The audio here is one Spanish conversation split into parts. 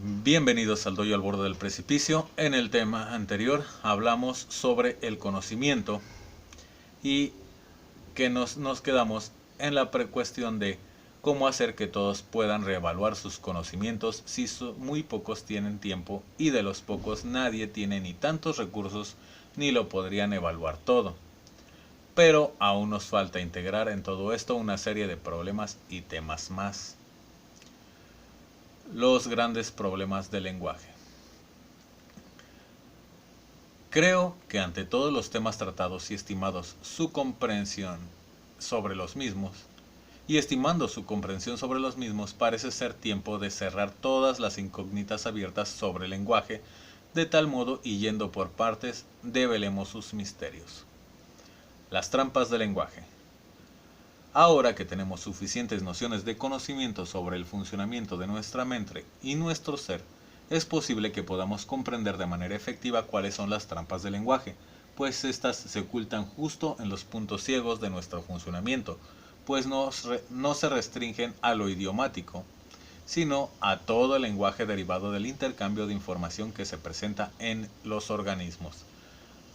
Bienvenidos al Doyo al Borde del Precipicio. En el tema anterior hablamos sobre el conocimiento y que nos quedamos en la cuestión de cómo hacer que todos puedan reevaluar sus conocimientos si muy pocos tienen tiempo y de los pocos nadie tiene ni tantos recursos ni lo podrían evaluar todo. Pero aún nos falta integrar en todo esto una serie de problemas y temas más. Los grandes problemas del lenguaje. Creo que ante todos los temas tratados y estimados su comprensión sobre los mismos, y estimando su comprensión sobre los mismos, parece ser tiempo de cerrar todas las incógnitas abiertas sobre el lenguaje, de tal modo y yendo por partes, develemos sus misterios. Las trampas del lenguaje. Ahora que tenemos suficientes nociones de conocimiento sobre el funcionamiento de nuestra mente y nuestro ser, es posible que podamos comprender de manera efectiva cuáles son las trampas del lenguaje, pues éstas se ocultan justo en los puntos ciegos de nuestro funcionamiento, pues no se restringen a lo idiomático, sino a todo el lenguaje derivado del intercambio de información que se presenta en los organismos.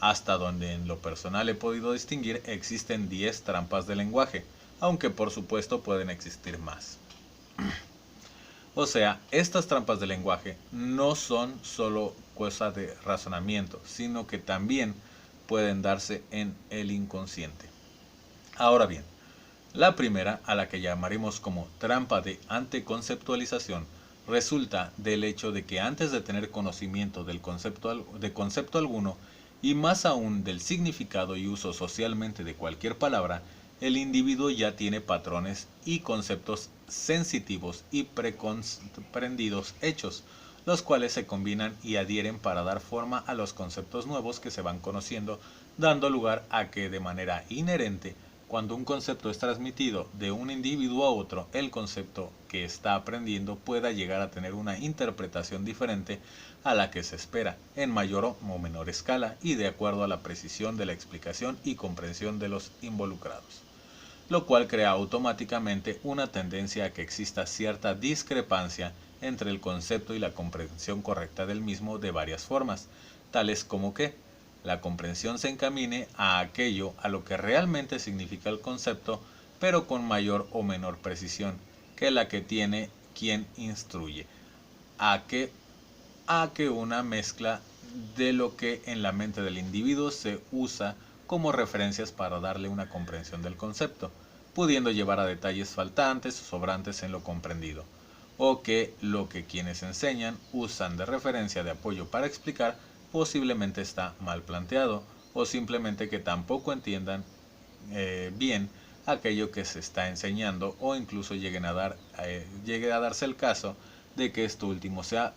Hasta donde en lo personal he podido distinguir, existen 10 trampas del lenguaje, aunque por supuesto pueden existir más. O sea, estas trampas del lenguaje no son solo cosa de razonamiento, sino que también pueden darse en el inconsciente. Ahora bien, la primera, a la que llamaremos como trampa de anteconceptualización, resulta del hecho de que antes de tener conocimiento de concepto alguno, y más aún del significado y uso socialmente de cualquier palabra, el individuo ya tiene patrones y conceptos sensitivos y precomprendidos hechos, los cuales se combinan y adhieren para dar forma a los conceptos nuevos que se van conociendo, dando lugar a que de manera inherente, cuando un concepto es transmitido de un individuo a otro, el concepto que está aprendiendo pueda llegar a tener una interpretación diferente a la que se espera, en mayor o menor escala y de acuerdo a la precisión de la explicación y comprensión de los involucrados, lo cual crea automáticamente una tendencia a que exista cierta discrepancia entre el concepto y la comprensión correcta del mismo de varias formas, tales como que la comprensión se encamine a aquello a lo que realmente significa el concepto, pero con mayor o menor precisión que la que tiene quien instruye, a que una mezcla de lo que en la mente del individuo se usa como referencias para darle una comprensión del concepto, pudiendo llevar a detalles faltantes o sobrantes en lo comprendido, o que lo que quienes enseñan usan de referencia de apoyo para explicar posiblemente está mal planteado, o simplemente que tampoco entiendan bien aquello que se está enseñando, o incluso llegue a darse el caso de que esto último sea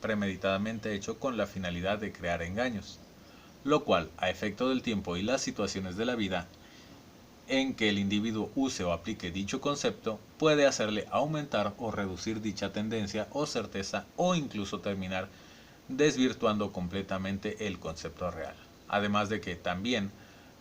premeditadamente hecho con la finalidad de crear engaños, lo cual, a efecto del tiempo y las situaciones de la vida en que el individuo use o aplique dicho concepto, puede hacerle aumentar o reducir dicha tendencia o certeza, o incluso terminar desvirtuando completamente el concepto real. Además de que también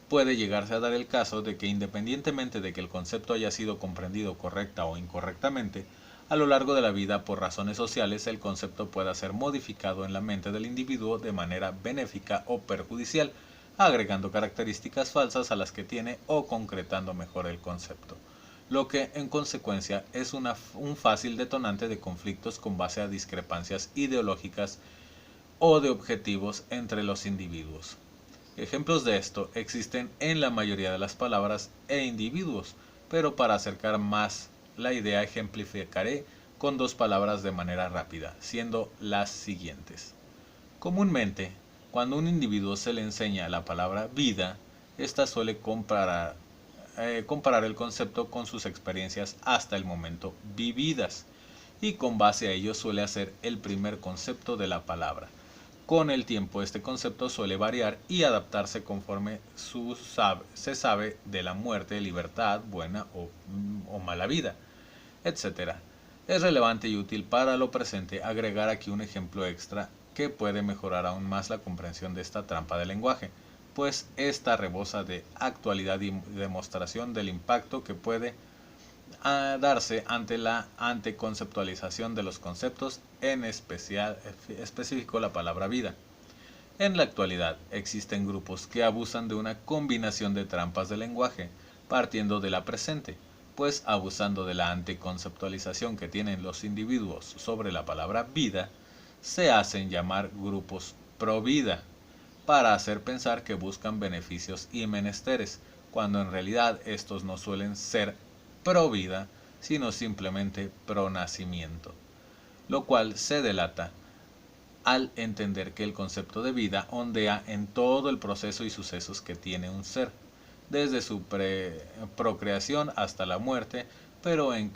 puede llegarse a dar el caso de que, independientemente de que el concepto haya sido comprendido correcta o incorrectamente, a lo largo de la vida, por razones sociales, el concepto pueda ser modificado en la mente del individuo de manera benéfica o perjudicial, agregando características falsas a las que tiene o concretando mejor el concepto, lo que en consecuencia es un fácil detonante de conflictos con base a discrepancias ideológicas o de objetivos entre los individuos. Ejemplos de esto existen en la mayoría de las palabras e individuos, pero para acercar más la idea ejemplificaré con dos palabras de manera rápida, siendo las siguientes. Comúnmente, cuando a un individuo se le enseña la palabra vida, ésta suele comparar el concepto con sus experiencias hasta el momento vividas, y con base a ello suele hacer el primer concepto de la palabra. Con el tiempo este concepto suele variar y adaptarse conforme se sabe de la muerte, libertad, buena o mala vida, etc. Es relevante y útil para lo presente agregar aquí un ejemplo extra que puede mejorar aún más la comprensión de esta trampa del lenguaje, pues esta rebosa de actualidad y demostración del impacto que puede a darse ante la anteconceptualización de los conceptos, en específico la palabra vida. En la actualidad existen grupos que abusan de una combinación de trampas de lenguaje, partiendo de la presente, pues abusando de la anteconceptualización que tienen los individuos sobre la palabra vida, se hacen llamar grupos pro vida, para hacer pensar que buscan beneficios y menesteres, cuando en realidad estos no suelen ser pro vida, sino simplemente pro nacimiento, lo cual se delata al entender que el concepto de vida ondea en todo el proceso y sucesos que tiene un ser, desde su procreación hasta la muerte, pero en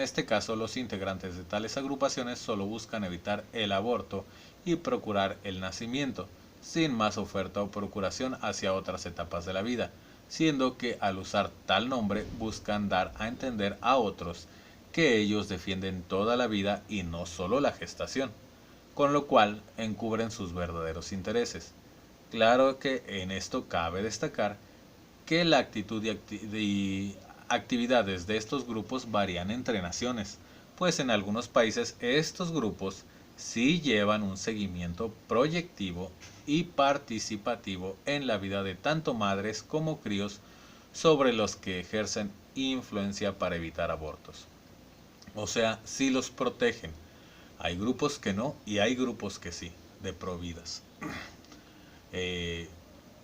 este caso los integrantes de tales agrupaciones solo buscan evitar el aborto y procurar el nacimiento, sin más oferta o procuración hacia otras etapas de la vida, siendo que al usar tal nombre buscan dar a entender a otros que ellos defienden toda la vida y no solo la gestación, con lo cual encubren sus verdaderos intereses. Claro que en esto cabe destacar que la actitud y actividades de estos grupos varían entre naciones, pues en algunos países estos grupos sí llevan un seguimiento proyectivo y participativo en la vida de tanto madres como críos, sobre los que ejercen influencia para evitar abortos. O sea, sí los protegen. Hay grupos que no y hay grupos que sí, de providas. Eh,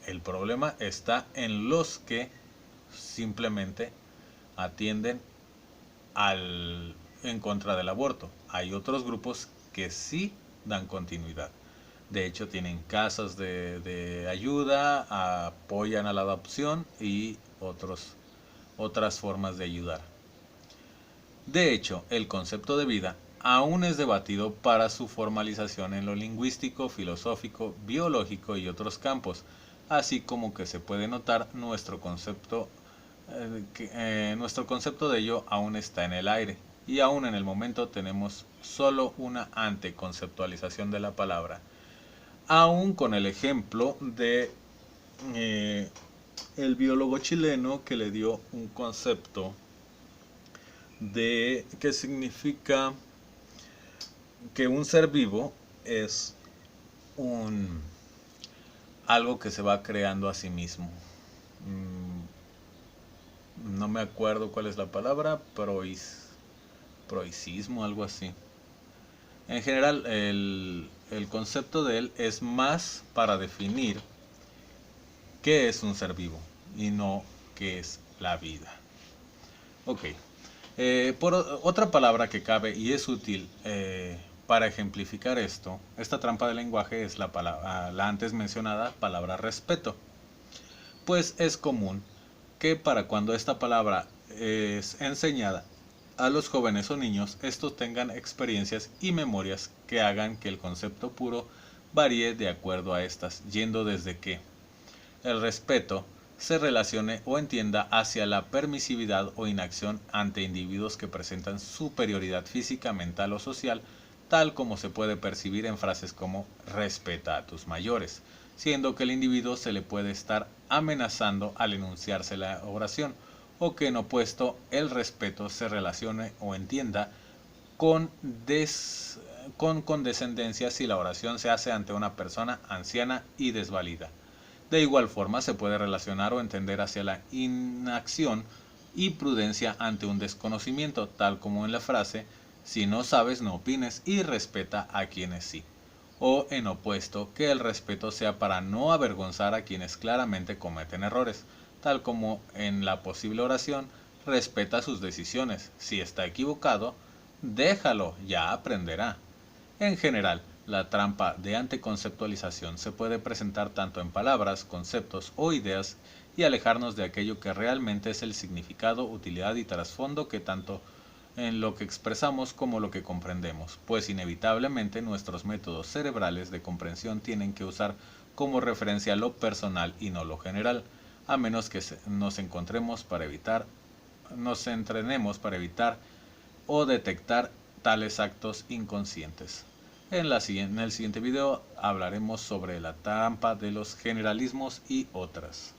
el problema está en los que simplemente atienden en contra del aborto. Hay otros grupos que sí dan continuidad. De hecho, tienen casas de ayuda, apoyan a la adopción y otras formas de ayudar. De hecho, el concepto de vida aún es debatido para su formalización en lo lingüístico, filosófico, biológico y otros campos, así como que se puede notar nuestro concepto de ello aún está en el aire, y aún en el momento tenemos solo una anteconceptualización de la palabra, aún con el ejemplo de el biólogo chileno que le dio un concepto de que significa que un ser vivo es un algo que se va creando a sí mismo. No me acuerdo cuál es la palabra, proicismo, algo así. En general, el concepto de él es más para definir qué es un ser vivo y no qué es la vida. Ok. Otra palabra que cabe y es útil para ejemplificar esta trampa de lenguaje es la antes mencionada palabra respeto. Pues es común que para cuando esta palabra es enseñada a los jóvenes o niños, estos tengan experiencias y memorias que hagan que el concepto puro varíe de acuerdo a estas, yendo desde que el respeto se relacione o entienda hacia la permisividad o inacción ante individuos que presentan superioridad física, mental o social, tal como se puede percibir en frases como respeta a tus mayores, siendo que el individuo se le puede estar amenazando al enunciarse la oración, o que en opuesto el respeto se relacione o entienda con condescendencia si la oración se hace ante una persona anciana y desvalida. De igual forma se puede relacionar o entender hacia la inacción y prudencia ante un desconocimiento, tal como en la frase si no sabes no opines y respeta a quienes sí. O en opuesto, que el respeto sea para no avergonzar a quienes claramente cometen errores, tal como en la posible oración respeta sus decisiones. Si está equivocado, déjalo, ya aprenderá. En general, la trampa de anteconceptualización se puede presentar tanto en palabras, conceptos o ideas y alejarnos de aquello que realmente es el significado, utilidad y trasfondo que tanto en lo que expresamos como lo que comprendemos, pues inevitablemente nuestros métodos cerebrales de comprensión tienen que usar como referencia lo personal y no lo general, a menos que nos entrenemos para evitar o detectar tales actos inconscientes. En el siguiente video hablaremos sobre la trampa de los generalismos y otras.